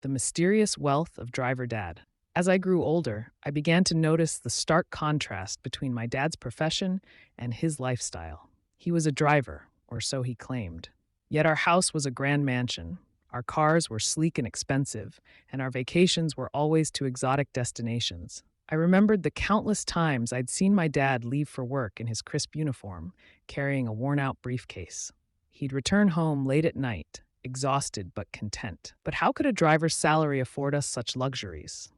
The Mysterious Wealth of Driver Dad. As I grew older, I began to notice the stark contrast between my dad's profession and his lifestyle. He was a driver, or so he claimed. Yet our house was a grand mansion. Our cars were sleek and expensive, and our vacations were always to exotic destinations. I remembered the countless times I'd seen my dad leave for work in his crisp uniform, carrying a worn out briefcase. He'd return home late at night, exhausted but content. But how could a driver's salary afford us such luxuries?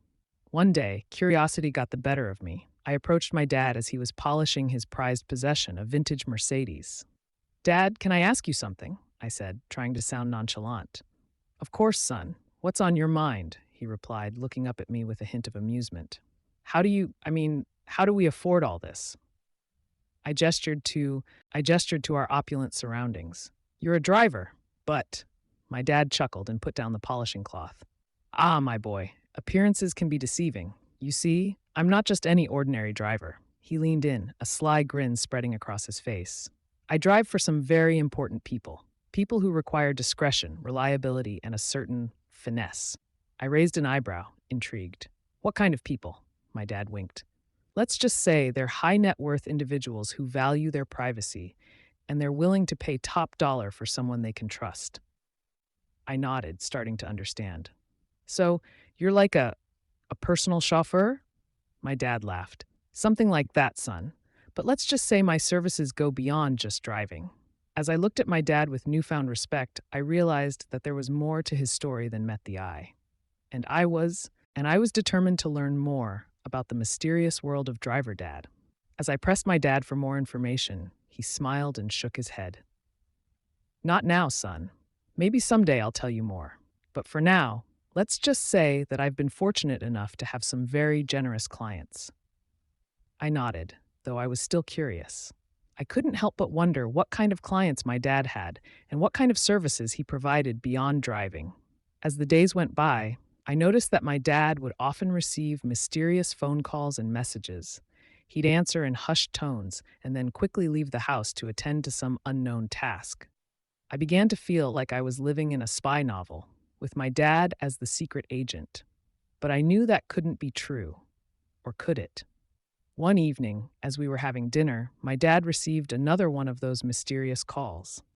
One day, curiosity got the better of me. I approached my dad as he was polishing his prized possession, a vintage Mercedes. "Dad, can I ask you something?" I said, trying to sound nonchalant. "Of course, son. What's on your mind?" he replied, looking up at me with a hint of amusement. How do we afford all this?" I gestured to I gestured to our opulent surroundings. "You're a driver, but—" My dad chuckled and put down the polishing cloth. "Ah, my boy, appearances can be deceiving. You see, I'm not just any ordinary driver." He leaned in, a sly grin spreading across his face. "I drive for some very important people. People who require discretion, reliability, and a certain finesse." I raised an eyebrow, intrigued. "What kind of people?" My dad winked. "Let's just say they're high net worth individuals who value their privacy, and they're willing to pay top dollar for someone they can trust." I nodded, starting to understand. "So, you're like a personal chauffeur?" My dad laughed. "Something like that, son. But let's just say my services go beyond just driving." As I looked at my dad with newfound respect, I realized that there was more to his story than met the eye. And I was determined to learn more about the mysterious world of Driver Dad. As I pressed my dad for more information, he smiled and shook his head. "Not now, son. Maybe someday I'll tell you more. But for now, let's just say that I've been fortunate enough to have some very generous clients." I nodded, though I was still curious. I couldn't help but wonder what kind of clients my dad had and what kind of services he provided beyond driving. As the days went by, I noticed that my dad would often receive mysterious phone calls and messages. He'd answer in hushed tones and then quickly leave the house to attend to some unknown task. I began to feel like I was living in a spy novel, with my dad as the secret agent. But I knew that couldn't be true. Or could it? One evening, as we were having dinner, my dad received another one of those mysterious calls.